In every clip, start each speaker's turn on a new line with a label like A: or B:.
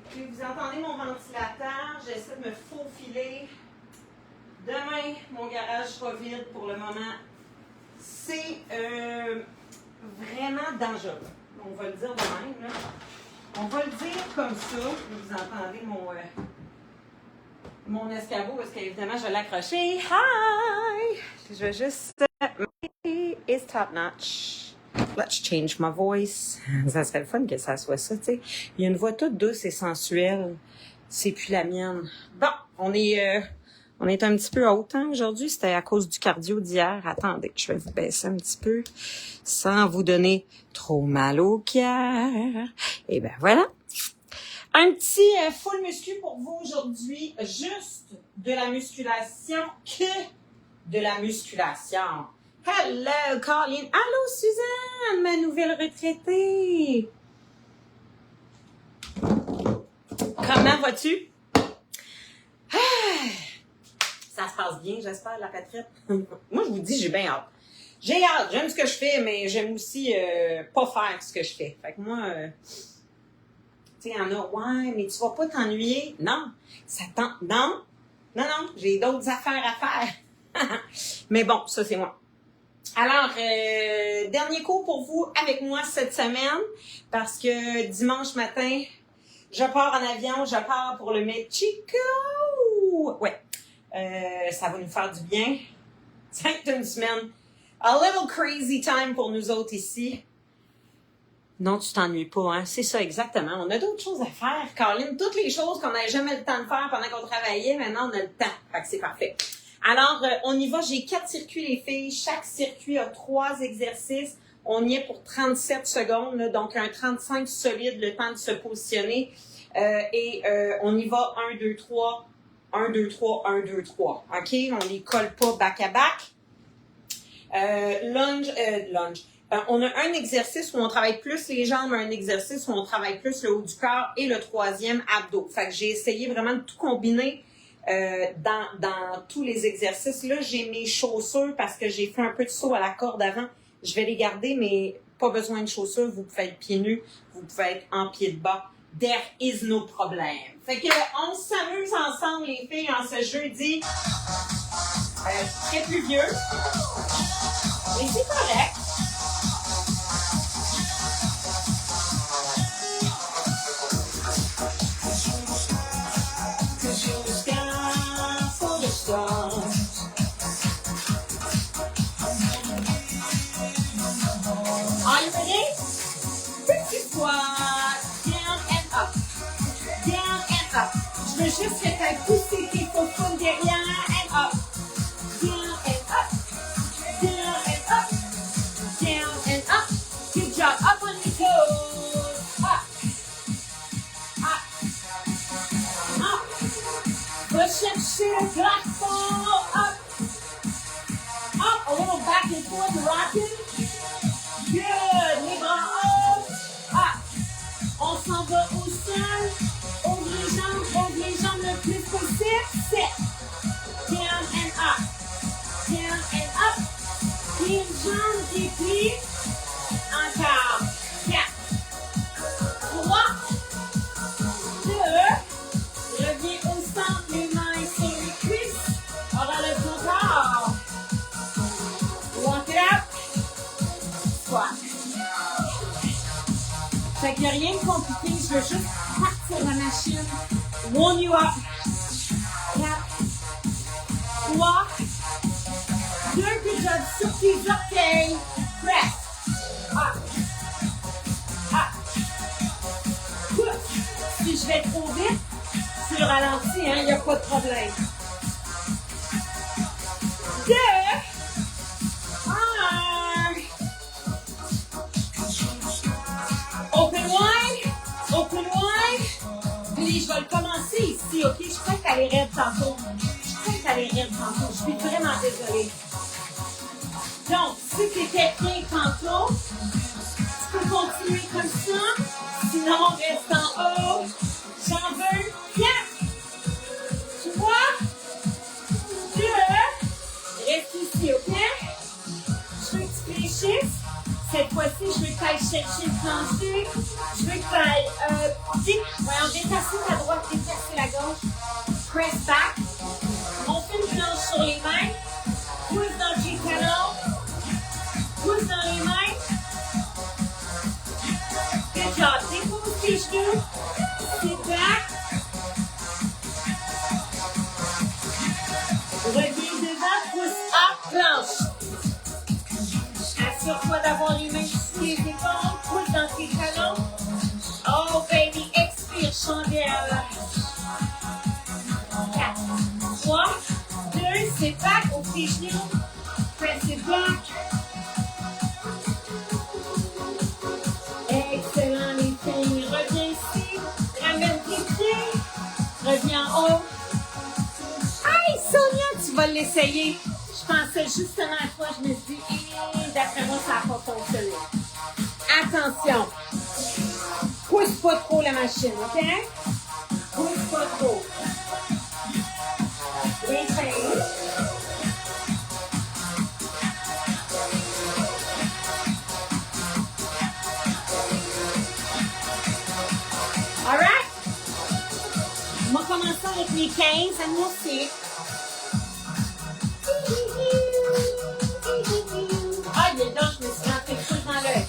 A: Puis vous entendez mon ventilateur, j'essaie de me faufiler. Demain, mon garage sera vide pour le moment. C'est vraiment dangereux. On va le dire de même, là. On va le dire comme ça. Vous entendez mon escabeau parce qu'évidemment, je vais l'accrocher. Hi! Je vais juste... It's top notch. Let's change my voice. Ça serait le fun que ça soit ça, tu sais. Il y a une voix toute douce et sensuelle. C'est plus la mienne. Bon, on est un petit peu haute hein, aujourd'hui. C'était à cause du cardio d'hier. Attendez, je vais vous baisser un petit peu sans vous donner trop mal au cœur. Et ben voilà. Un petit full muscu pour vous aujourd'hui. Juste de la musculation que de la musculation. Hello, Colleen. Allô, Suzanne, ma nouvelle retraitée. Comment vas-tu? Ça se passe bien, j'espère, la retraite. Moi, je vous dis, j'ai bien hâte. J'ai hâte, j'aime ce que je fais, mais j'aime aussi pas faire ce que je fais. Fait que moi, tu sais, il y en a, ouais, mais tu vas pas t'ennuyer. Non, ça tente. Non, j'ai d'autres affaires à faire. Mais bon, ça, c'est moi. Alors, dernier cours pour vous avec moi cette semaine, parce que dimanche matin, je pars en avion, je pars pour le Mexico. Ouais, ça va nous faire du bien. Ça va être une semaine. A little crazy time pour nous autres ici. Non, tu t'ennuies pas, hein? C'est ça, exactement. On a d'autres choses à faire, Caroline. Toutes les choses qu'on n'avait jamais le temps de faire pendant qu'on travaillait, maintenant, on a le temps. Fait que c'est parfait. Alors, on y va. J'ai 4 circuits, les filles. Chaque circuit a 3 exercices. On y est pour 37 secondes, là, donc un 35 solide, le temps de se positionner. On y va 1, 2, 3, 1, 2, 3, 1, 2, 3. OK? On les colle pas back à back. Lunge. On a un exercice où on travaille plus les jambes, un exercice où on travaille plus le haut du corps et le troisième, abdos. Fait que j'ai essayé vraiment de tout combiner dans tous les exercices. Là, j'ai mes chaussures parce que j'ai fait un peu de saut à la corde avant. Je vais les garder, mais pas besoin de chaussures. Vous pouvez être pieds nus, vous pouvez être en pied de bas. There is no problem. Fait que on s'amuse ensemble, les filles, en ce jeudi très pluvieux. Et c'est correct. Are you ready? Petit squat. Down and up. Down and up. Je veux juste que tu aies poussé tes paumes derrière and up. Down and up. Down and up. Down and up. Good job. Up on your toes. Up. Up. Up. Va chercher le plafond. Up. Up. A little back and forth rocking. Good. Les bras hauts. Up. On s'en va au sol. Ouvre les jambes le plus possible. Set. Down and up. Down and up. Les jambes dépliées. Encore. 4. 3. 2. Reviens au centre, les mains sur les cuisses. On relève ton corps. Walk it up. Squat. Fait qu'il n'y a rien de compliqué, je veux juste partir la machine. Warm you up. 4, 3, 2, good job sur tes orteils. Press. Up. Up. Push. Si je vais trop vite, tu le ralentis, hein, il n'y a pas de problème. 2, 1. Open wide. Open wide. Puis je vais le commencer ici, ok? Je crois qu'elle est raide tantôt. Je suis vraiment désolée. Donc, si tu étais bien tantôt, tu peux continuer comme ça. Sinon, reste en haut. J'en veux 4, 3, 2. Reste ici, ok? Je veux que tu fléchisses. Cette fois-ci, je veux que tu ailles chercher le plancher. Je veux que tu ailles détasser Good job. Dépose tes genoux. Sit back. Reviens devant, pousse à planche. Assure-toi d'avoir les mains sur les épaules, pousse dans tes talons. Oh baby, expire, chandelle. 4, 3, 2, sit back, ouvre tes genoux. Press it back. Excellent les filles. Reviens ici. Ramène tes pieds. Reviens en haut. Hey Sonia, tu vas l'essayer. Je pensais justement à toi. Je me suis dit, d'après moi, ça n'a pas fonctionné. Attention. Pousse pas trop la machine, OK? Pousse pas trop. Essaye. All right? On va commencer avec les 15 à nous aussi. Ah, il y a donc, je me suis rentré le truc dans l'œil.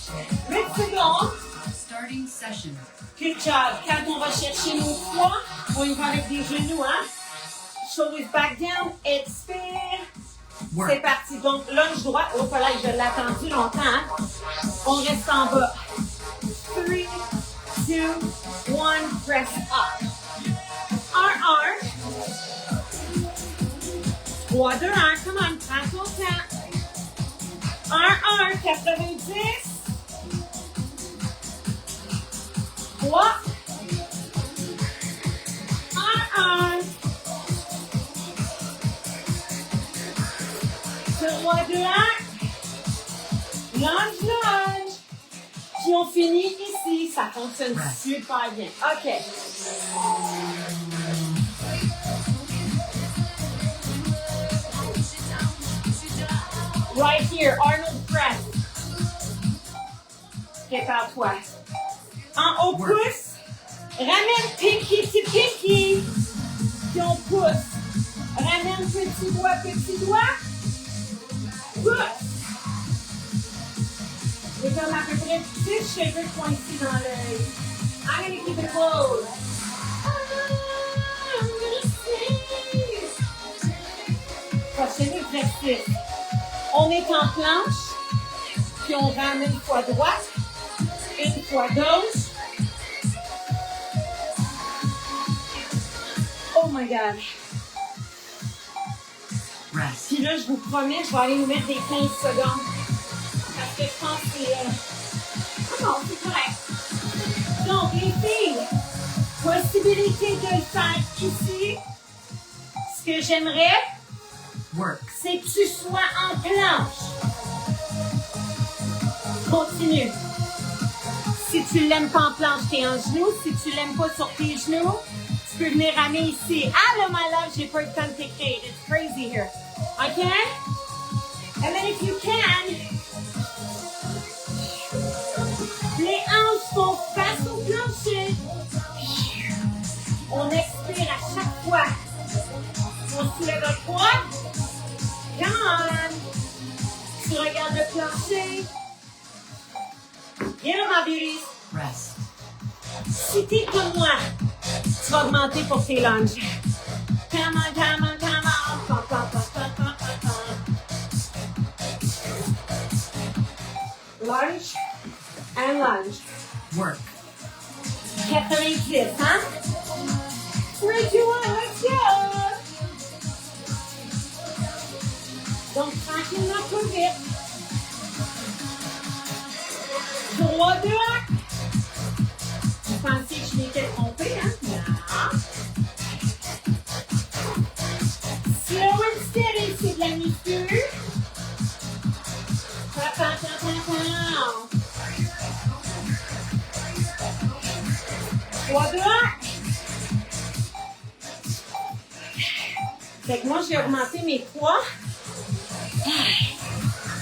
A: 8 secondes.
B: Starting session.
A: Good job. Quand on va chercher nos poids, on y va avec des genoux, hein? Shoulders back down. Expire.
B: Work.
A: C'est parti. Donc, lunge droit. Oh, là, je l'ai attendu longtemps. Hein? On reste en bas. 3, 2, 1, press up. 1. 3, 2, 1. Come on, prends ton temps. 1, 90. 3. 1. 3, 2, 1. Lunge. Puis on finit ici. Ça fonctionne super bien. OK. Right here, Arnold press. Prépare-toi. En haut, pousse. Ramène pinky to pinky. Puis on pousse. Ramène petit doigt. Pousse. J'ai comme à peu près 6 cheveux pointés dans l'œil. I'm gonna keep it closed. I'm gonna sneeze. Prochain exercice. On est en planche, puis on ramène une fois droite, une fois gauche. Oh my God.
B: Rest.
A: Puis là, je vous promets, je vais aller nous mettre des 15 secondes. Parce que je pense que c'est... Ah non, c'est correct. Donc, les filles, possibilité de le faire ici. Ce que j'aimerais,
B: Work.
A: c'est que tu sois en planche. Continue. Si tu l'aimes pas en planche, t'es en genoux. Si tu l'aimes pas sur tes genoux, tu peux venir ramener ici. Ah là, my love, j'ai pas eu le temps de t'écrire. It's crazy here. OK? And then if you can, les hanches sont face au plancher. On expire à chaque fois. On soulève le poids. Come on. Tu regardes le plancher. Viens là, ma beauty.
B: Rest.
A: Si t'es comme moi, tu vas augmenter pour tes lunges. Come on. Lunge and lunge.
B: Work.
A: 90, hein? 3, 2, 1, let's go! Donc, tranquillement, plus vite. 3, 2, 1. Vous pensiez que je m'étais trompée, hein? Non. Slow and steady, c'est de la muscu. Trois, deux, un. Fait que moi, j'ai augmenté mes poids.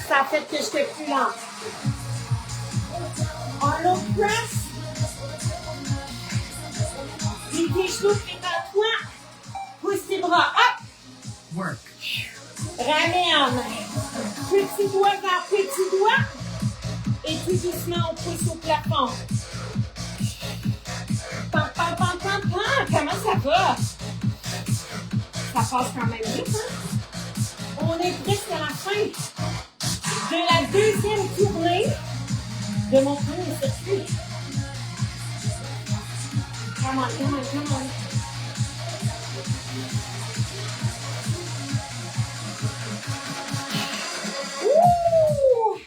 A: Ça a fait que j'étais plus lente. Arnold press. Lis tes genoux, prépare-toi. Pousse tes bras. Hop!
B: Work.
A: Ramène. Petit doigt vers petit doigt. Et tout doucement, on pousse au plafond. va. Ça passe quand même vite, hein? On est presque à la fin de la deuxième tournée de mon premier circuit. Come on, come on, come on. Ouh!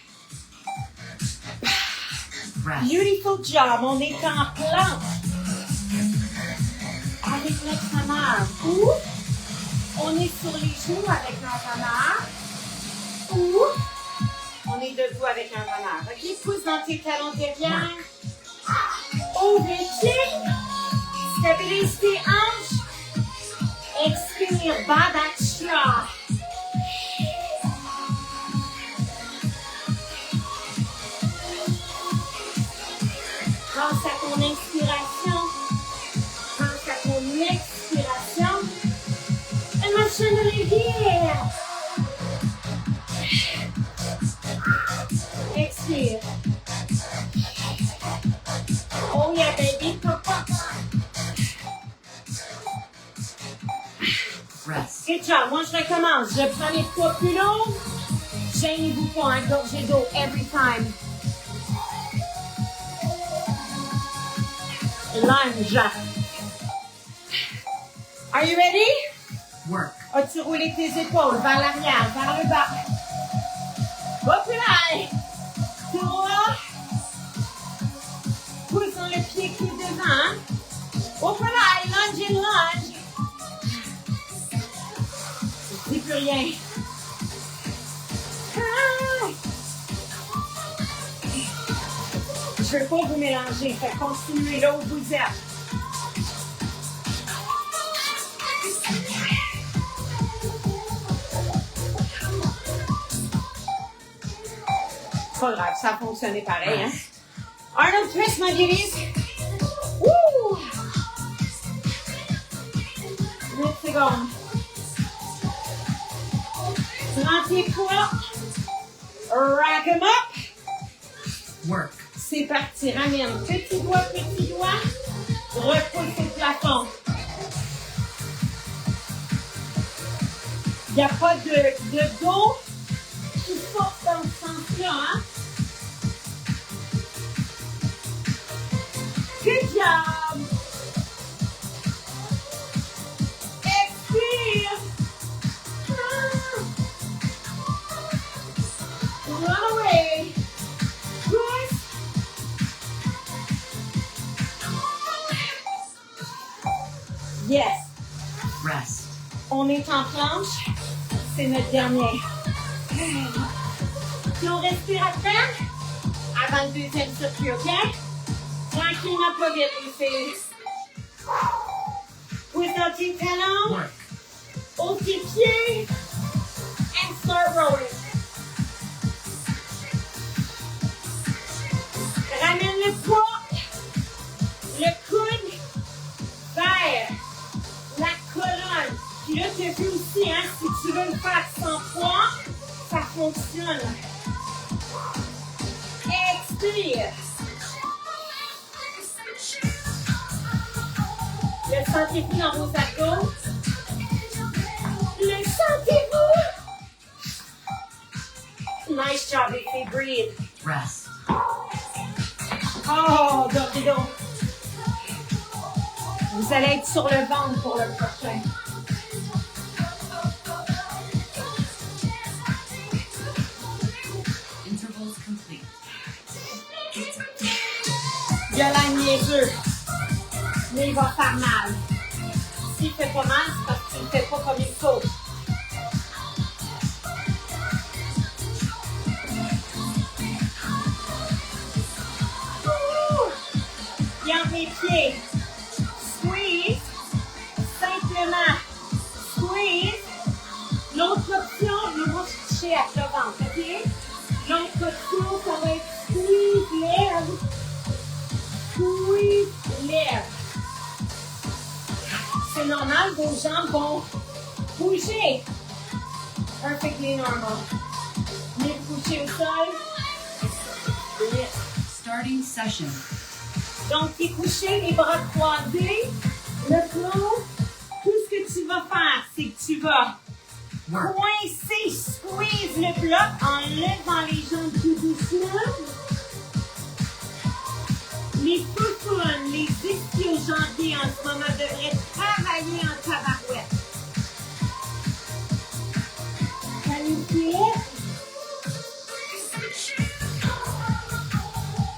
A: Beautiful job. On est en planche avec l'entraîneur. Ou on est sur les genoux avec l'entraîneur. Ou on est debout avec l'entraîneur. OK, pousse dans tes talons derrière. Ouvre les pieds. Stabilise tes hanches. Expire, bas d'action. Pense à ton inspiration. Pense à ton expiration. Émotionne les pieds. Expire. Oh yeah, baby.
B: Rest.
A: Good job. Moi, je recommence. Je prends les poids plus lourds. Gênez-vous pas, un gorgée d'eau every time. Lunge. Are you ready?
B: Work.
A: As-tu roulé tes épaules vers l'arrière, vers le bas? Hop là! Droit. Pousse dans le pied qui est devant. Hop là! Lunge and lunge. Je dis plus rien. Ah! Je ne veux pas vous mélanger. Fait continuez là où vous êtes. Pas grave, ça a fonctionné pareil, hein? Arnold twist, my beauties. Woo! 8 secondes. Prends tes poids. Rack 'em up.
B: Work.
A: C'est parti, ramène. Petit doigt. Repousse le plafond. Il n'y a pas de dos qui force dans ce sens-là, hein? Good job! Expire! Run away! Push! Yes!
B: Rest.
A: On est en planche. C'est notre dernier. Si on respire à peine, avant le deuxième circuit, OK? Tranquillement, pas vite, les filles. Pousse dans tes talons.
B: Work.
A: Ouvre tes pieds. And start rolling. Ramène le poids. Le coude vers la colonne. Puis là, tu as vu aussi, hein, si tu veux le faire sans poids, ça fonctionne. Expire. Le sentez-vous dans vos abdos? Le sentez-vous? Nice job, les filles. Breathe.
B: Rest.
A: Oh, Dordido. Vous allez être sur le ventre pour le prochain.
B: Intervals complete.
A: Il y a la niaiseux. Mais il va faire mal. S'il fait pas mal, c'est parce qu'il ne fait pas comme il faut. Garde les pieds. Squeeze. Simplement. Squeeze. L'autre option, je vais toucher avec le ventre, OK? L'autre option, ça va être squeeze lèvres. Squeeze lèvres. C'est normal, vos jambes vont bouger. Perfectly normal. Les coucher au sol. Yes.
B: Starting session.
A: Donc, t'es couché, les bras croisés, Le plan, tout ce que tu vas faire, c'est que tu vas
B: Work.
A: coincer, squeeze le bloc en levant les jambes tout doucement. Les foufounes, les ischio-jambiers en ce moment devraient travailler en tabarouette. Planifiez.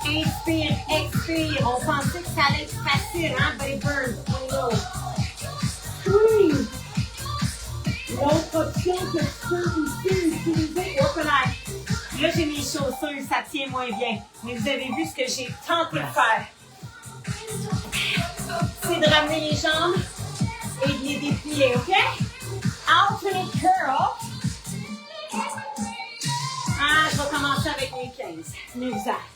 A: Inspire, expire. On pensait que ça allait être facile, hein, but it burns. On go. Squeeze. L'autre option que tu peux aussi utiliser, là j'ai mes chaussures, ça tient moins bien. Mais vous avez vu ce que j'ai tenté de faire. C'est de ramener les jambes et de les déplier, OK? Alternate curl. Ah, je vais commencer avec mes 15. Mais vous avez.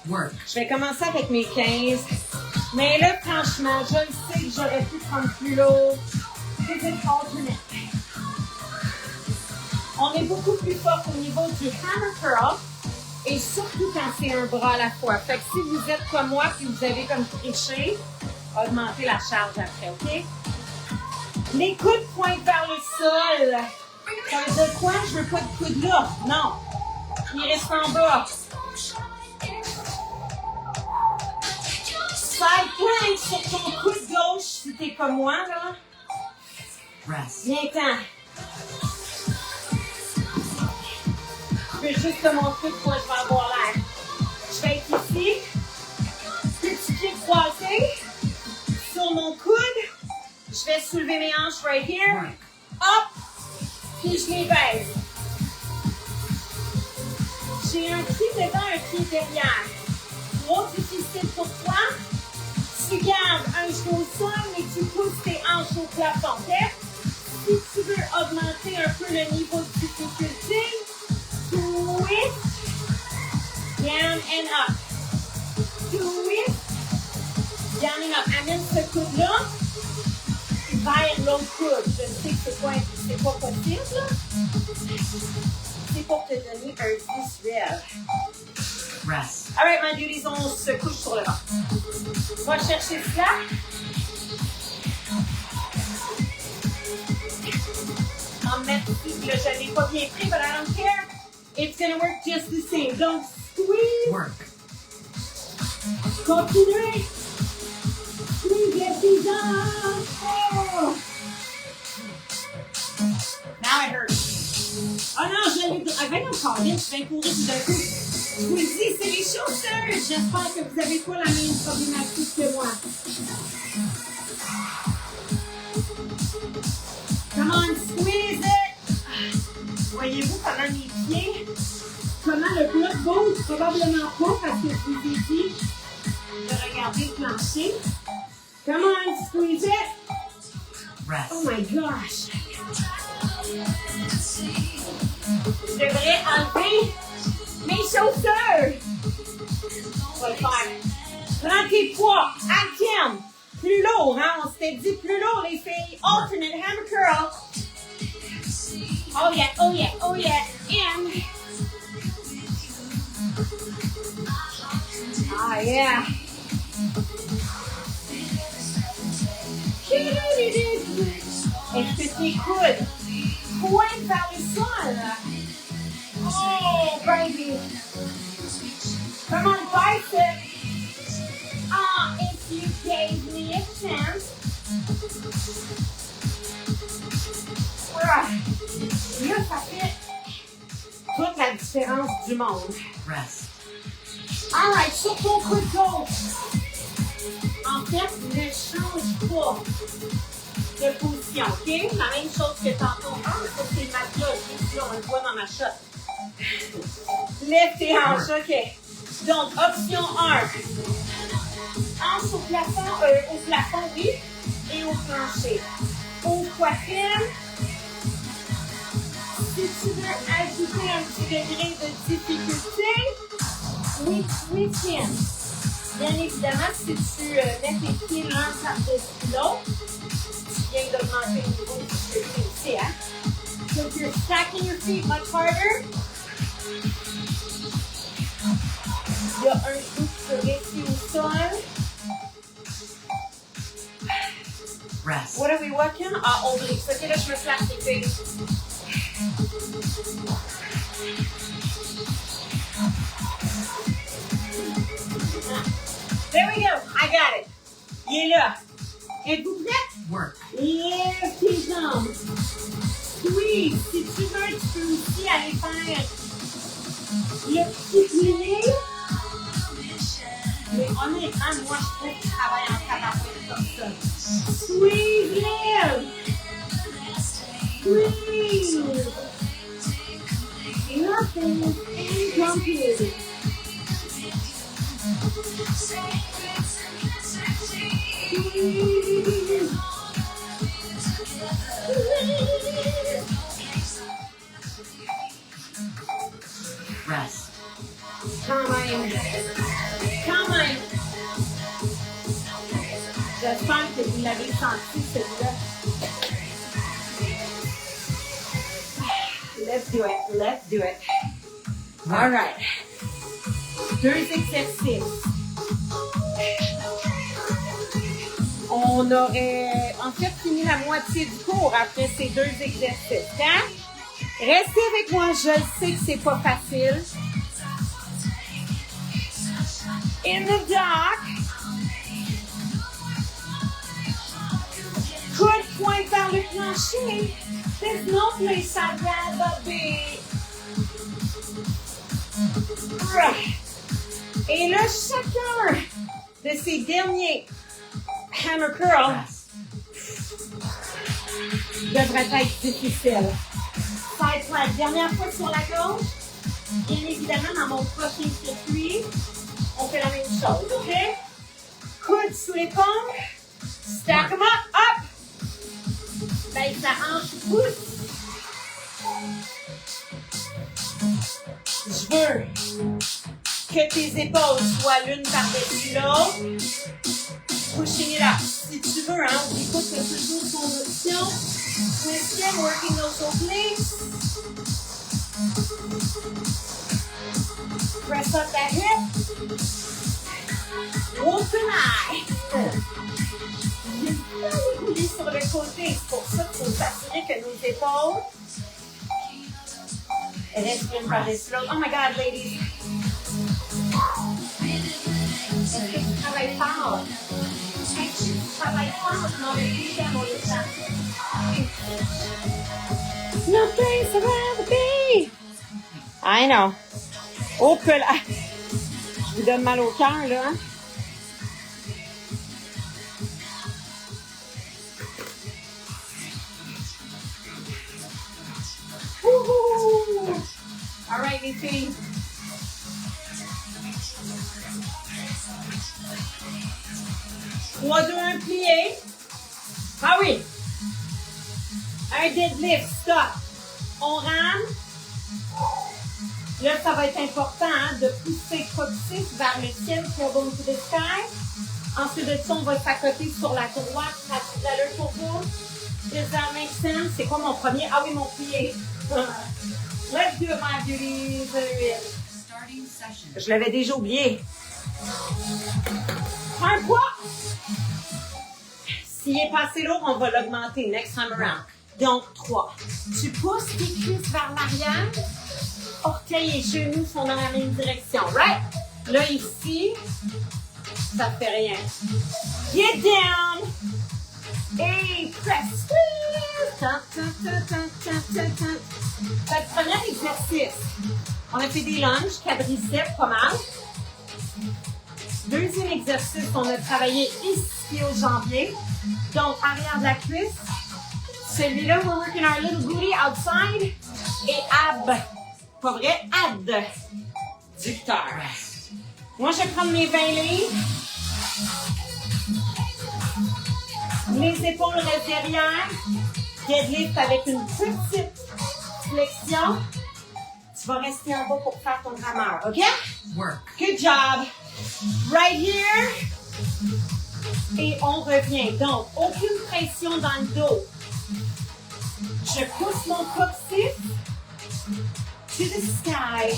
B: Work.
A: Je vais commencer avec mes 15. Mais là, franchement, je le sais que j'aurais pu prendre plus lourd. C'est une alternate. On est beaucoup plus fort au niveau du hammer curl. Et surtout quand c'est un bras à la fois. Fait que si vous êtes comme moi et vous avez comme triché, augmentez la charge après, OK? Les coudes pointent vers le sol. Ça veut dire quoi? Je veux pas de coude là. Non. Il reste en bas. Side plank sur ton coude gauche si t'es comme moi, là.
B: Rest.
A: Viens-t'en. Je veux juste te montrer de quoi je vais avoir l'air. Je vais être ici. Petit pied croisé. Sur mon coude. Je vais soulever mes hanches right here.
B: Work.
A: Hop. Puis je les baisse. J'ai un pied devant, un pied derrière. Trop difficile pour toi. Tu gardes un genou au sol, mais tu pousses tes hanches au plafond, OK? Si tu veux augmenter un peu le niveau de difficulté, twist, down and up. Twist, down and up. Amène ce coude-là vers l'autre coude. Je sais que c'est pas possible, là. C'est pour te donner un visuel.
B: Rest.
A: All right, my duties, on se couche sur le ventre. On va chercher cela. En mettre ici, là, je l'ai pas bien pris, but I don't care. It's gonna work just the same. Donc, squeeze.
B: Work.
A: Continuez. Squeeze les petits jambes. Oh. Now it hurts. Oh non, je l'ai... Ah, ben encore, je vais courir tout d'un coup. Je vous le dis, c'est les chaussures. J'espère que vous n'avez pas la même problématique que moi. Come on, squeeze it. Voyez-vous comment mes pieds, comment le bloc bouge? Probablement pas parce que je vous ai dit de regarder le plancher. Come on, squeeze it.
B: Rest.
A: Oh my gosh. Je devrais enlever mes chaussures. On va le faire. Prends tes poids. Alterne. Plus lourd, hein? On s'était dit plus lourd, les filles. Alternate hammer curl. Oh yeah, oh yeah, oh yeah. And. Ah yeah. Est-ce que tes coudes pointent vers le sol? Oh, baby. Come on, bicep. Ah, if you gave me a chance. Là, ça fait toute la différence du monde.
B: Rest.
A: All right, sur ton coude gauche. En fait, ne change pas de position, OK? La même chose que tantôt. Ah, ça, c'est ma cloche. On le voit dans ma shot. Lève tes hanches, OK. Donc, option 1. Hanches au plafond, oui, et au plancher. Au poitrine. Si tu veux ajouter un petit degré de difficulté, oui, tiens. Bien évidemment, si tu mets tes pieds l'un par-dessus l'autre, tu viens d'augmenter le niveau de difficulté aussi, hein? So if you're stacking your feet much harder, il y a un genou qui peut rester au sol.
B: Rest.
A: What are we working? Ah, obliques. OK, là, je me slappe les filles. There we go. I got it. Il est là. Êtes-vous prête?
B: Work.
A: Lève tes jambes. Oui, si tu veux, tu peux aussi aller faire le petit plié. Mais honnêtement, moi, je trouve que tu travailles en tabarouette comme ça. Squeeze, lève. Squeeze. Nothing is incomplete.
B: Rest.
A: Quand même. Quand même. J'espère que vous l'avez senti, celui-là. Let's do it. Let's do it. All right. 2 exercices. On aurait en fait fini la moitié du cours après ces 2 exercices. Hein? Restez avec moi, je sais que c'est pas facile. In the dark. Coup de poing vers le plancher. There's no place I'd rather be. Et là, chacun de ces derniers hammer curls devrait être difficile. Side plank. Dernière fois sur la gauche. Bien évidemment, dans mon prochain circuit, on fait la même chose, OK? Coude sous l'épaule. Stack them up. Baisse la hanche, pousse. Je veux que tes épaules soient l'une par-dessus l'autre. Pushing it up. Si tu veux, hein, oublie pas que c'est toujours ton option. Twist it, working those obliques. Press up that hip. Open eye. J'ai pas les rouler sur le côté. C'est pour ça qu'il faut s'assurer que nos épaules restent l'une par-dessus l'autre. Oh my God, ladies. Est-ce que tu travailles fort? No place I'd rather be. I know. Oh que là. Je vous donne mal au cœur, là. Hein? Wouhou! All right, les filles. Trois, deux, un, plié. Ah oui. Un deadlift, stop. On rame. Là, ça va être important hein, de pousser coccyx vers le ciel, elbow to the sky. Ensuite de ça, on va s'accoter sur la droite, ça a de l'allure pour vous. Does that make sense? C'est quoi mon premier? Ah oui, mon plié. Let's do it, my beauties.
B: Starting session.
A: Je l'avais déjà oublié. Un poids. S'il est pas assez lourd, on va l'augmenter. Next time around. Donc, 3. Tu pousses tes cuisses vers l'arrière. Orteils et genoux sont dans la même direction. Right? Là, ici, ça ne fait rien. Get down. Et press. Fait que premier exercice. On a fait des lunges, quadriceps, pas mal. Deuxième exercice, on a travaillé ici au jambier. Donc, arrière de la cuisse. Celui-là, we're working our little booty outside. Et ab. Pas vrai? Adducteur. Moi, je vais prendre mes 20 livres. Les épaules restent derrière. Deadlift avec une petite flexion. Tu vas rester en bas pour faire ton rameur, OK?
B: Work.
A: Good job. Right here. Et on revient. Donc, aucune pression dans le dos. Je pousse mon coccyx to the sky.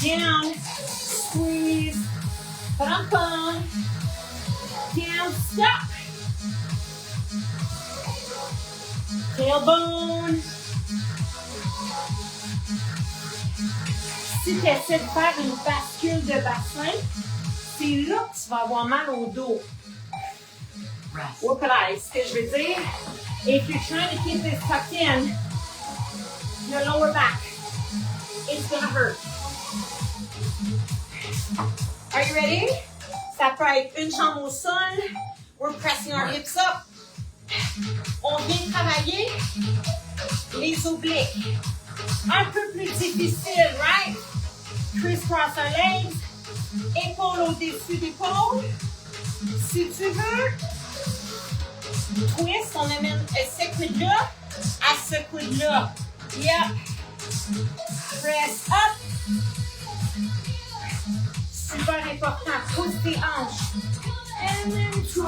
A: Down. Squeeze. Pom-pom. Down, stop. Tailbone. Si tu essaies de faire une bascule de bassin, c'est là que tu vas avoir mal au dos. Whoop it, ce que je veux dire, if you're trying to keep this tucked in, your lower back, it's gonna hurt. Are you ready? Ça peut être une jambe au sol. We're pressing our hips up. On vient travailler les obliques. Un peu plus difficile, right? Crisscross our legs. Épaule au-dessus d'épaule. Si tu veux, twist, on amène ce coude-là à ce coude-là. Yep. Press up. Super important. Pousse tes hanches. And then twist.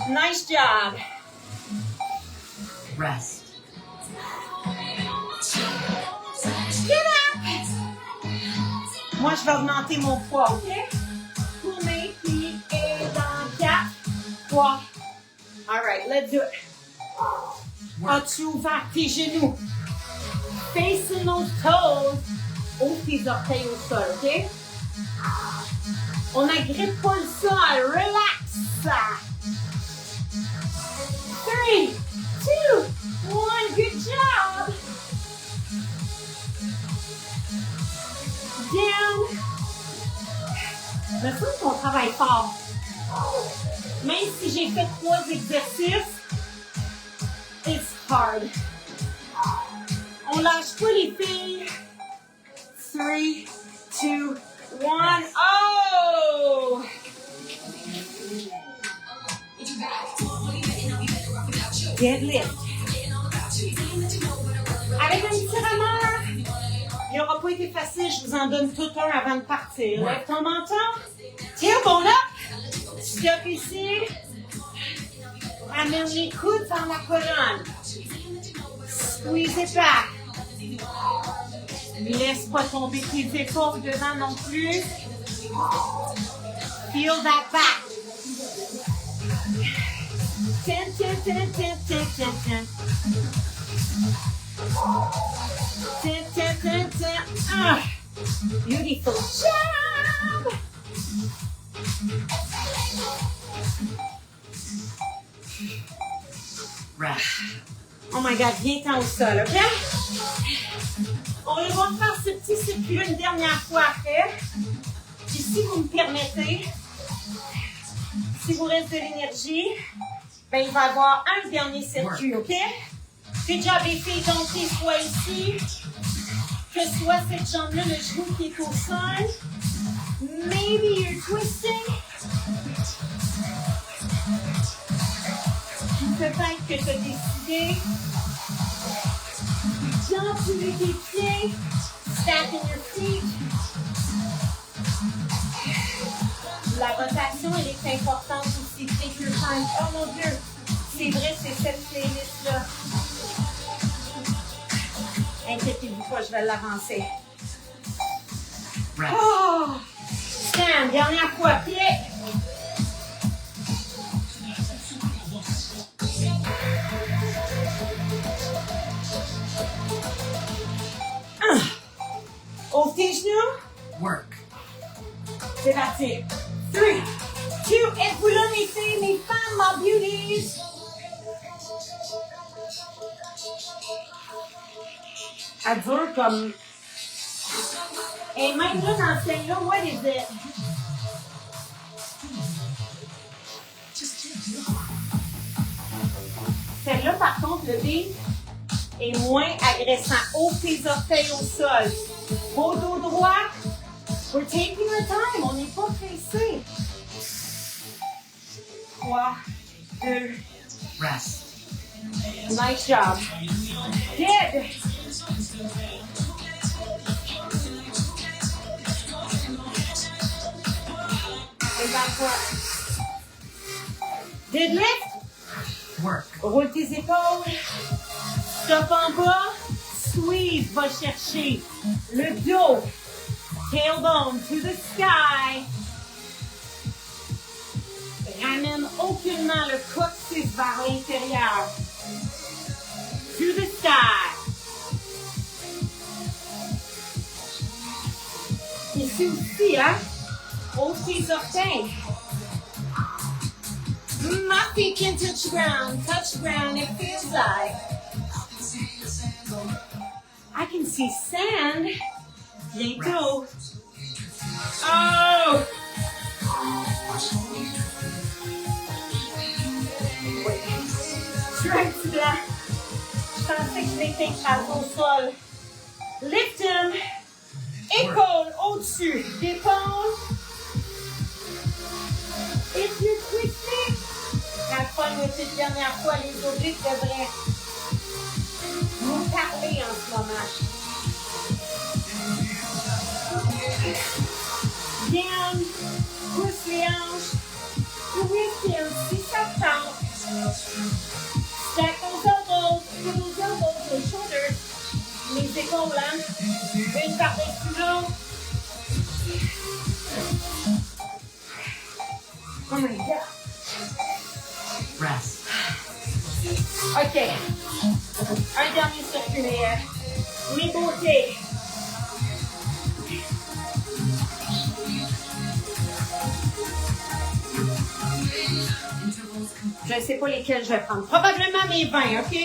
A: Nice job.
B: Rest.
A: Get up. Moi, je vais augmenter mon poids, OK? Tournez, puis et dans 4, 3. All right, let's do it. As-tu ouvert tes genoux? Facing those toes. Ouvre tes orteils au sol, OK? On n'agrippe pas le sol. Relax. 3, 2, 1. Good job. Down. Me semble qu'on travaille fort. Même si j'ai fait 3 exercices, it's hard. On lâche pas les filles. 3, 2, 1. Oh! Deadlift. Avec un petit rameur. Il n'aura pas été facile, je vous en donne tout un avant de partir. Lève ton menton. Tailbone up. Stop ici. Amène les coudes dans la colonne. Squeeze it back. Laisse pas tomber tes épaules devant non plus. Feel that back. Ten, ten, ten, ten, ten, ten, ten. Ten, ten, ten, ten. Ah, beautiful job.
B: Rest.
A: Oh my God, viens-t'en au sol, OK? On va faire ce petit circuit une dernière fois après. Puis si vous me permettez, si vous reste de l'énergie, ben il va y avoir un dernier circuit, OK? Good job les filles, donc soit ici, que soit cette jambe-là, le genou qui est au sol. Maybe you're twisting. Peut-être que tu as décidé d'entuler tes pieds, stacking your feet. La rotation, elle est importante aussi. Take your time. Oh mon Dieu, c'est vrai, c'est cette playlist-là. Inquiétez-vous pas, je vais l'avancer. Oh! Stand, dernière fois, pied. Ouvre tes genoux.
B: Work.
A: C'est parti. 3, 2, êtes-vous là mes filles, mes femmes, my beauties? Elle dure comme... Et même là, dans celle-là, what is it? Celle-là, par contre, le beat est moins agressant. Ouvre tes orteils au sol. Beau dos droit. We're taking our time. On n'est pas pressé. 3, 2.
B: Rest.
A: Nice job. Good. Et back up. Deadlift.
B: Work.
A: Roule tes épaules. Stop en bas. Squeeze. Va chercher le dos. Tailbone to the sky. Ramène aucunement le coccyx vers l'intérieur. To the sky. Ici aussi, hein? Hausse tes orteils. My feet can touch ground, it feels like. I can see sand. Bientôt. Oh! Je suis un petit blanc. Je pensais que je vais t'écraser au sol. Lift him. Épaule au-dessus d'épaule. If you're twisting. La fois de cette dernière fois, les obliques devraient nous parler en ce moment. Bien, pousse les hanches. Twist him si ça te tente. Stack those elbows, put those elbows, les shoulders, les épaules, hein? Une par-dessus l'autre. Oh my God.
B: Rest.
A: OK. Un dernier circulaire. Les beautés. Je ne sais pas lesquels je vais prendre. Probablement mes 20, OK?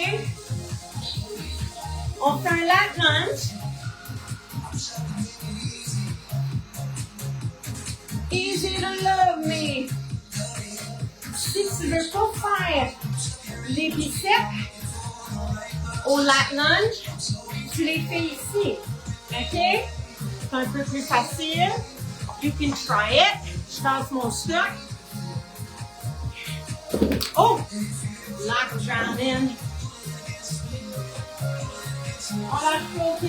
A: On fait un lat lunge. Easy to love me. Si tu veux pas faire les biceps au lat lunge, tu les fais ici. OK? C'est un peu plus facile. You can try it. Je passe mon stock. Oh! Lock round in. On lâche pas, OK?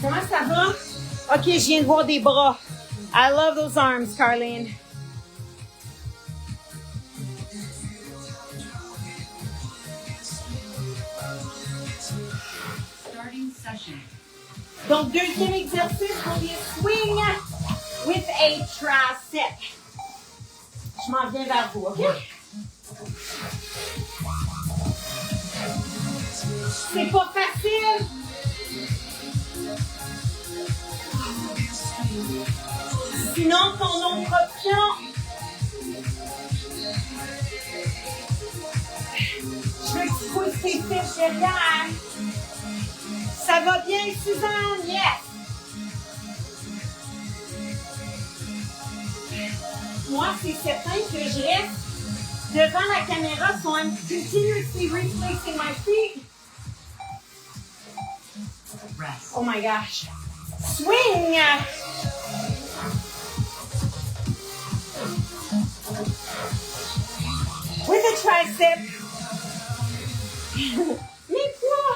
A: Comment ça va? OK, je viens de voir des bras. I love those arms, Carleen.
B: Starting session.
A: Donc, deuxième exercice, on est swing with a tricep. Je m'en viens vers vous, OK? C'est pas facile. Sinon, ton autre option, je veux que tu pousses tes fesses derrière. Ça va bien, Suzanne? Yes! Moi, c'est certain que je reste devant la caméra, so I'm continuously replacing my feet.
B: Rest.
A: Oh my gosh. Swing! With a tricep. Mais quoi?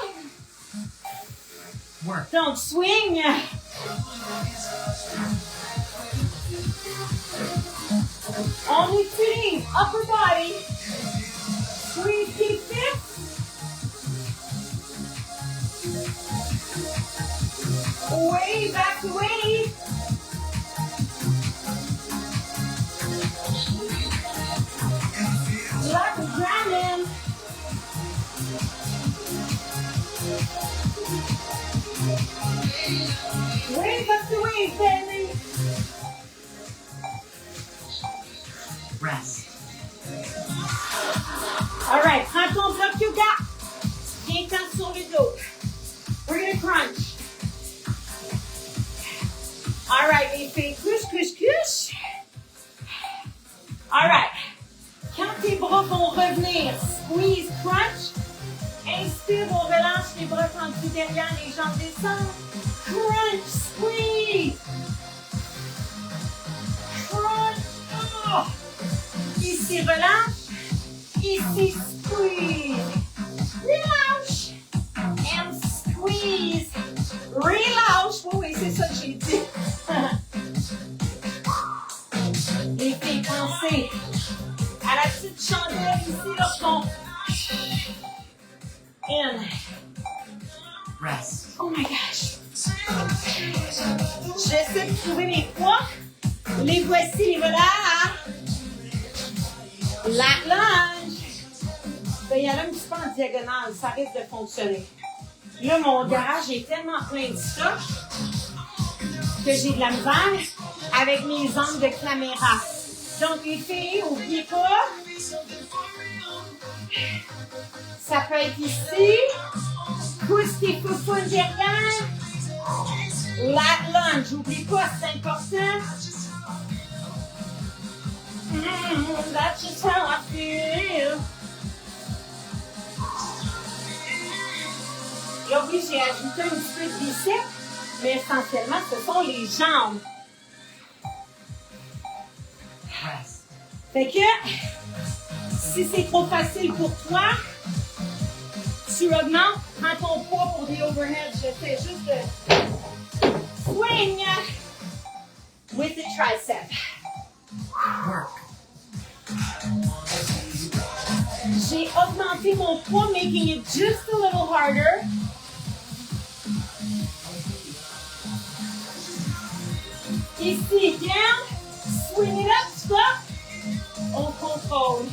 B: Work.
A: Donc, swing. On utilise upper body. Squeeze tes fists. Way back away. Like a dragon. Way back away, belly.
B: Rest.
A: All right, prends ton bloc yoga. Viens ten sur le dos. We're gonna crunch. All right, les filles, couche. All right. Quand tes bras vont revenir, squeeze, crunch. Inspire, on relâche les bras tendus derrière, les jambes descendent. Crunch, squeeze. Crunch. Oh. Ici, relâche. Ici, squeeze. Relâche. And squeeze. Relâche. Oui, c'est ça que j'ai dit. Les filles, pensez à la petite chandelle ici, lorsqu'on... In.
B: Rest.
A: Oh my gosh. J'essaie de trouver mes poids. Les voici, les voilà. Lat lunge. Ben, il y en a un petit peu en diagonale. Ça risque de fonctionner. Là, mon garage est tellement plein de stock que j'ai de la misère avec mes angles de caméra. Donc, les filles, n'oubliez pas, ça peut être ici, pousse tes foufounes derrière, lat lunge, n'oublie pas, c'est important. That's just how I feel. Là, oui, j'ai ajouté un petit peu de biceps, mais essentiellement, ce sont les jambes. Fait que, si c'est trop facile pour toi, tu augmentes, prends ton poids pour des overheads. Je fais juste de swing with the tricep. J'ai augmenté mon poids, making it just a little harder. Ici, down, swing it up, stop. On contrôle.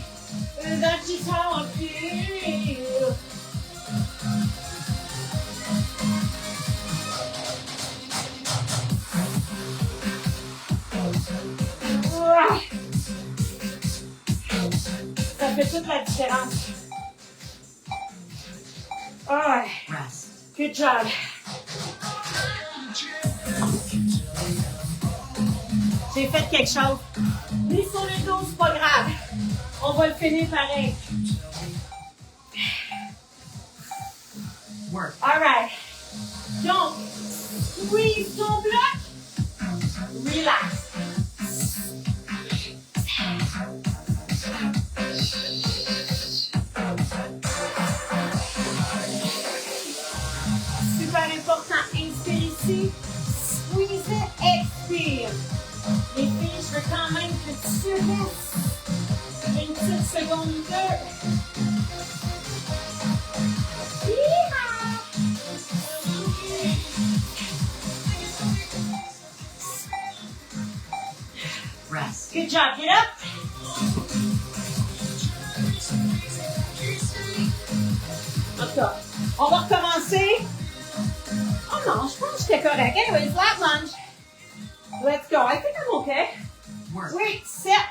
A: That's just how I feel. Ça fait toute la différence. Oh, good job. J'ai fait quelque chose. Mis sur le dos, c'est pas grave. On va le finir pareil. All right. Donc, squeeze ton bloc. Relax. Super important. Inspire ici. Squeeze it. Expire. Les filles, je veux quand même que tu restes une petite seconde ou deux. Rest. Good job. Get up. OK. On va recommencer. Oh non, je pense que j'étais correct. Anyway, flat lunge. Let's go. I think I'm okay. Wait, set.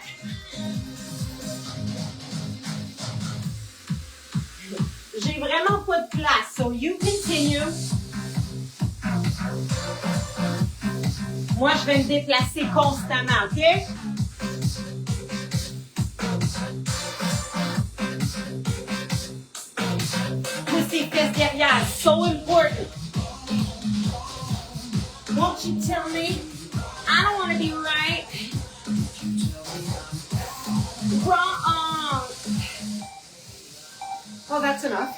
A: J'ai vraiment pas de place, so you continue. Moi, je vais me déplacer constamment, OK? Pousse tes fesses derrière. So important. Won't you tell me? I don't want to be right. Wrong. Oh, that's enough.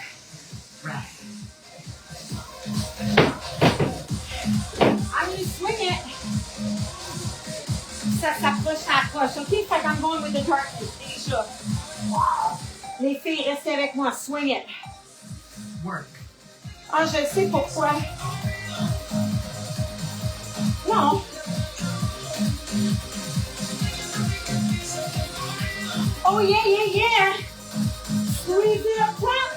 A: Right. I'm going to swing it. Ça s'approche. OK? Fait I'm going with the darkness. Déjà. Les filles, restez avec moi. Swing it. Work. Ah, je sais pourquoi. Non. Oh yeah. Squeeze it up top.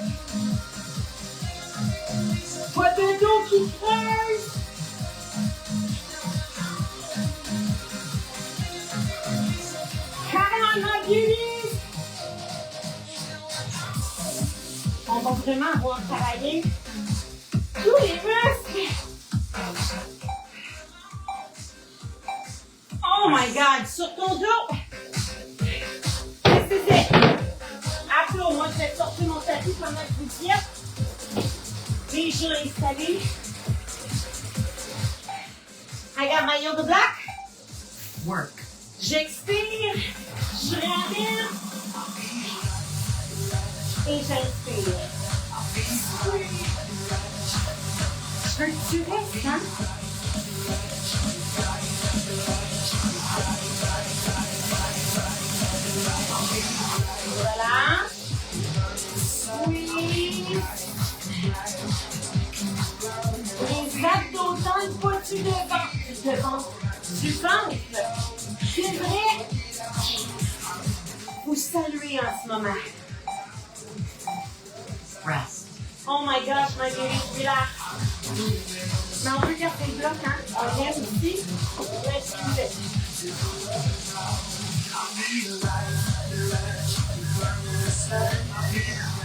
A: Pas de dos qui creuse. Come on, my beauties. On va vraiment avoir travaillé tous les muscles. Oh my God, sur ton dos. This is it. Après, moi, je vais sortir mon tapis pendant que vous y êtes. Déjà installé. I got my yoga block. Work. J'expire. Je ramène. Et j'inspire. Je veux que tu restes, hein? Voilà. Squeeze. Tu devant. Du ventre. C'est vrai. Vous saluez en ce moment.
B: Rest.
A: Oh my gosh, my baby, relax. Mais on peut garder le bloc, hein? On vient ici. Let's use it.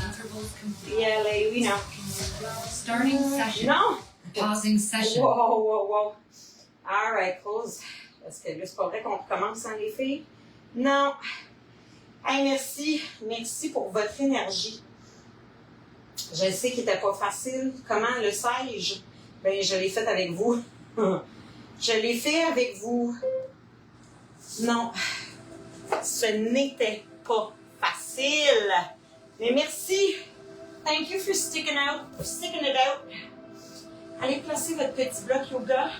B: Intervals complete.
A: Yeah, like, you know.
B: Starting session.
A: Non?
B: Pausing session.
A: Wow. All right, close. Parce que là, c'est pas vrai qu'on recommence sans les filles. Non. Hey, merci. Merci pour votre énergie. Je sais qu'il n'était pas facile. Comment le sais-je? Ben, je l'ai fait avec vous. Je l'ai fait avec vous. Non. Ce n'était pas facile. Mais merci. Thank you for sticking it out. Allez placer votre petit bloc yoga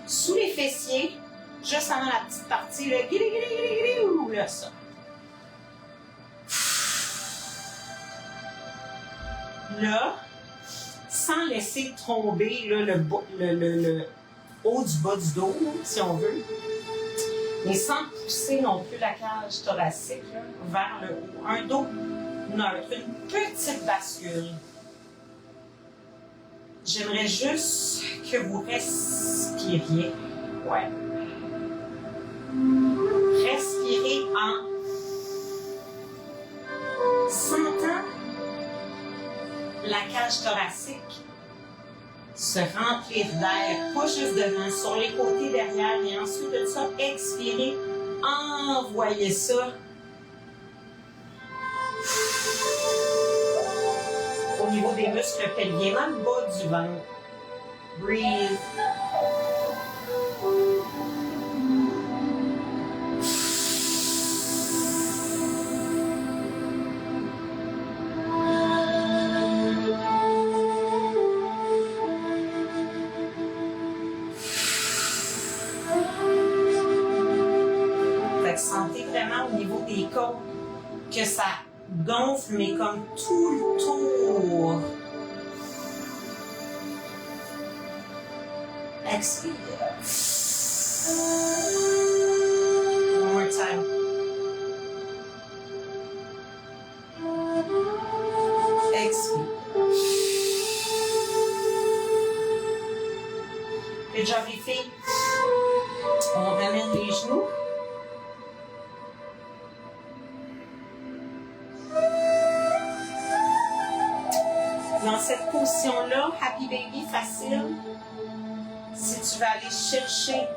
A: sous les fessiers, juste avant la petite partie, là, ou là, ça. Là, sans laisser tomber là, le haut du bas du dos, si on veut, mais sans pousser non plus la cage thoracique là, vers le haut. Un dos neutre, une petite bascule. J'aimerais juste que vous respiriez. Ouais. Respirez en sentant la cage thoracique se remplir d'air, pas juste devant, sur les côtés, derrière, et ensuite de ça, expirez, envoyez ça au niveau des muscles pelviens, dans le bas du ventre. Breathe. Sentez vraiment au niveau des côtes que ça gonfle, mais comme tout le tour. Expire. One more time. Expire. Good job, les filles. On ramène les genoux. Dans cette position-là, Happy Baby, facile. Si tu vas aller chercher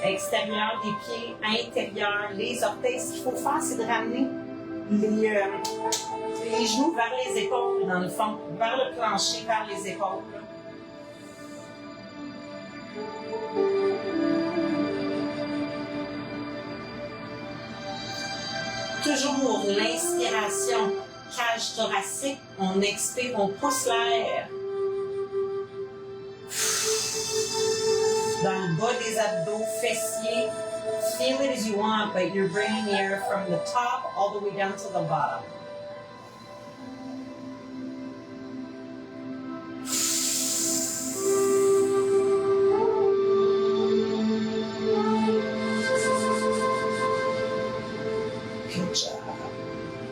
A: l'extérieur des pieds, intérieur, les orteils, ce qu'il faut faire, c'est de ramener les genoux vers les épaules, dans le fond, vers le plancher, vers les épaules. Toujours l'inspiration. Cage thoracique, on expire, on pousse l'air dans le bas des abdos, fessiers. Feel it as you want, but you're bringing the air from the top all the way down to the bottom. Good job.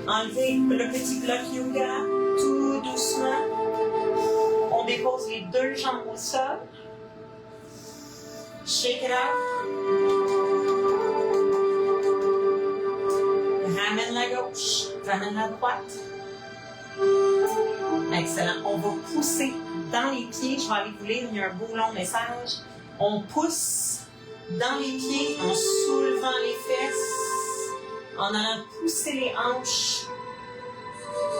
A: Enlevez le petit bloc yoga tout doucement. On dépose les deux jambes au sol. Shake it up. Ramène la gauche, ramène la droite. Excellent. On va pousser dans les pieds. Je vais aller vous lire, il y a un beau long message. On pousse dans les pieds en soulevant les fesses. En allant pousser les hanches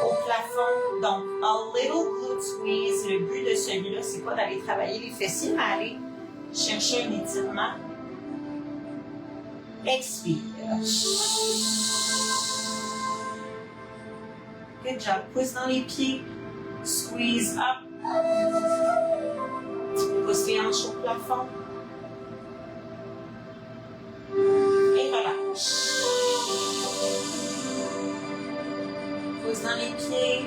A: au plafond. Donc, a little glute squeeze. Le but de celui-là, c'est pas d'aller travailler les fessiers, mais aller chercher un étirement. Expire. Good job. Pousse dans les pieds. Squeeze up. Pousse les hanches au plafond. Et relâche. Pousse dans les pieds.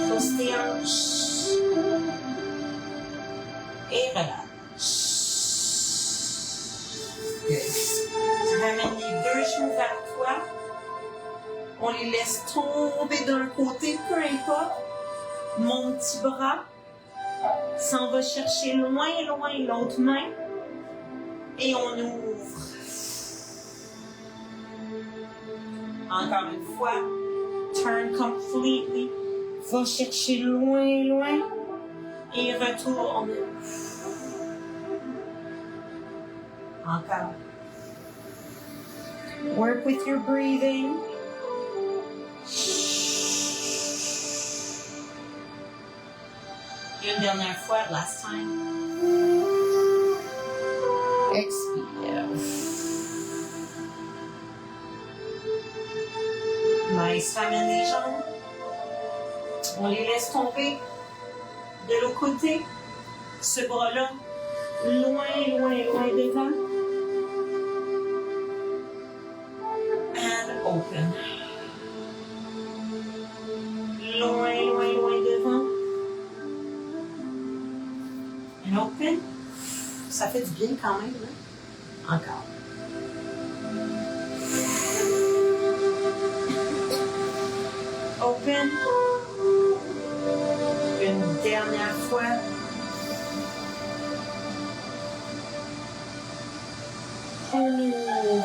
A: Pousse peu importe, mon petit bras s'en va chercher loin, loin l'autre main et on ouvre. Encore une fois, turn completely, va chercher loin, loin et retourne. Encore. Work with your breathing. Une dernière fois, last time. Expire. Nice, ramène les jambes. On les laisse tomber de l'autre côté. Ce bras-là, loin, loin, loin devant. And open. Loin, loin, loin devant. And open. Ça fait du bien quand même, hein? Encore. Open. Une dernière fois. On ouvre.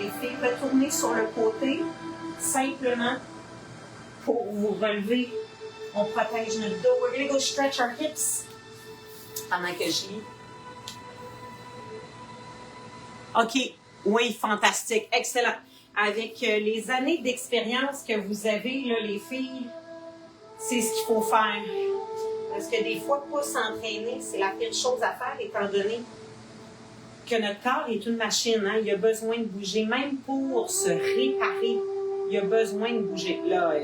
A: Les filles, retournez sur le côté, simplement pour vous relever. On protège notre dos. We're going to go stretch our hips pendant que je lis. OK. Oui, fantastique. Excellent. Avec les années d'expérience que vous avez, là, les filles, c'est ce qu'il faut faire. Parce que des fois, pas s'entraîner, c'est la pire chose à faire, étant donné que notre corps est une machine. Hein? Il a besoin de bouger. Même pour se réparer, il a besoin de bouger. Là,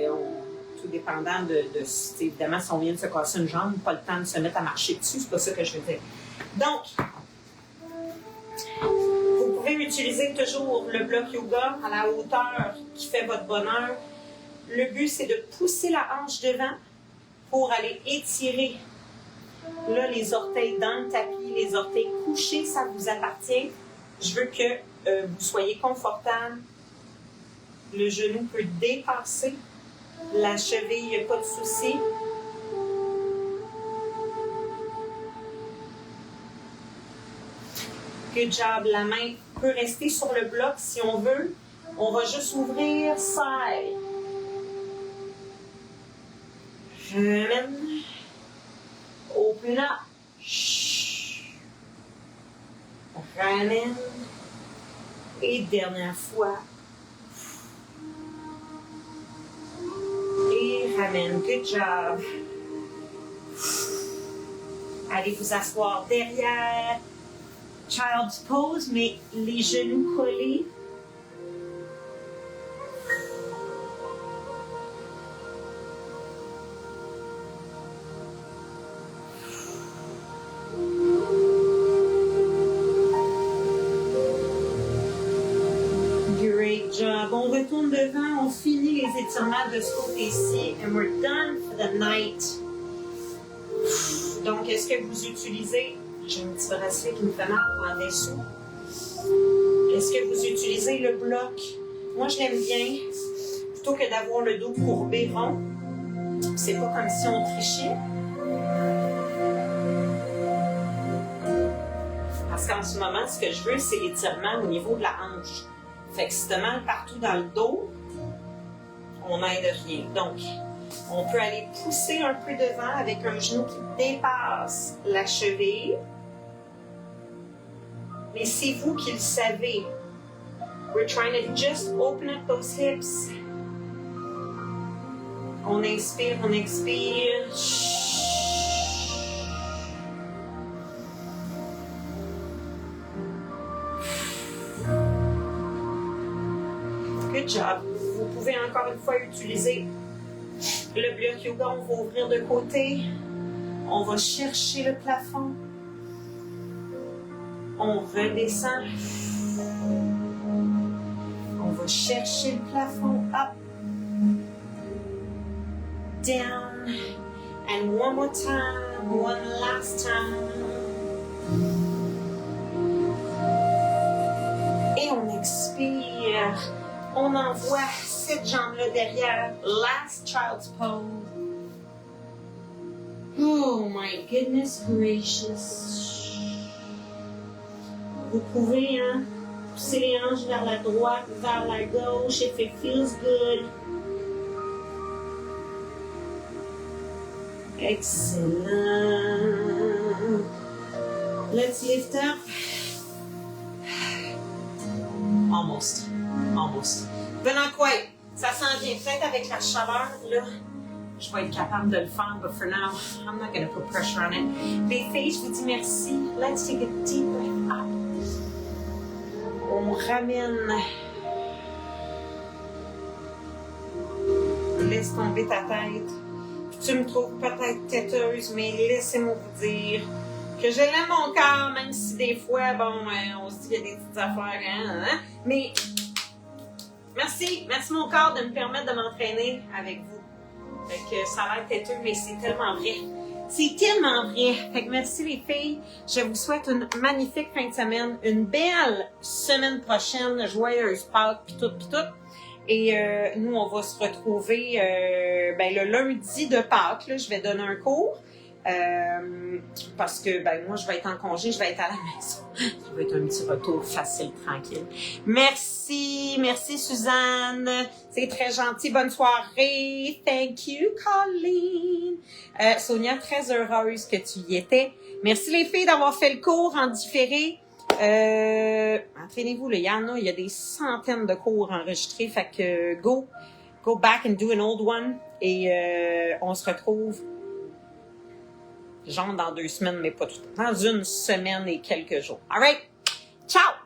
A: tout dépendant évidemment, si on vient de se casser une jambe, pas le temps de se mettre à marcher dessus, c'est pas ça que je veux dire. Donc, vous pouvez utiliser toujours le bloc yoga à la hauteur qui fait votre bonheur. Le but, c'est de pousser la hanche devant pour aller étirer là, les orteils dans le tapis, les orteils couchés, ça vous appartient. Je veux que vous soyez confortable. Le genou peut dépasser la cheville, il n'y a pas de souci. Good job. La main peut rester sur le bloc si on veut. On va juste ouvrir side. Ramène. Open up. Ramène. Et dernière fois. Et ramène. Good job. Allez vous asseoir derrière. Child's pose, mais les genoux collés. Great job. On retourne devant, on finit les étirements de ce côté-ci. And we're done for the night. Donc, est-ce que vous utilisez... J'ai un petit bracelet qui me fait mal en dessous. Est-ce que vous utilisez le bloc? Moi, je l'aime bien. Plutôt que d'avoir le dos courbé rond. C'est pas comme si on trichait. Parce qu'en ce moment, ce que je veux, c'est l'étirement au niveau de la hanche. Fait que si tu te mal partout dans le dos, on n'aide rien. Donc, on peut aller pousser un peu devant avec un genou qui dépasse la cheville. Mais c'est vous qui le savez. We're trying to just open up those hips. On inspire, on expire. Good job. Vous pouvez encore une fois utiliser le bloc yoga. On va ouvrir de côté. On va chercher le plafond. On redescend. On va chercher le plafond. Up. Down. And one more time. One last time. Et on expire. On envoie cette jambe-là derrière. Last child's pose. Oh my goodness gracious. Vous pouvez pousser les hanches vers la droite, vers la gauche, if it feels good. Excellent. Let's lift up. Almost. Venant quoi? Ça s'en vient peut-être avec la chaleur, là. Je vais être capable de le faire, but for now, I'm not going to put pressure on it. Les filles, je vous dis merci. Let's take a deep breath up. On ramène. Laisse tomber ta tête. Tu me trouves peut-être têteuse, mais laissez-moi vous dire que je l'aime mon cœur, même si des fois, bon, on se dit qu'il y a des petites affaires, mais merci mon corps de me permettre de m'entraîner avec vous. Fait que ça a l'air têteux, mais c'est tellement vrai. C'est tellement vrai. Fait que merci les filles. Je vous souhaite une magnifique fin de semaine, une belle semaine prochaine, joyeuse Pâques, pis tout. Et nous, on va se retrouver le lundi de Pâques. Là, je vais donner un cours. Parce que moi, je vais être en congé, je vais être à la maison. Ça va être un petit retour facile, tranquille. Merci Suzanne. C'est très gentil. Bonne soirée. Thank you, Colleen. Sonia, très heureuse que tu y étais. Merci les filles d'avoir fait le cours en différé. Entraînez-vous, il y a des centaines de cours enregistrés. Fait que go back and do an old one. Et on se retrouve genre dans 2 semaines, mais pas tout. Dans 1 semaine et quelques jours. All right. Ciao!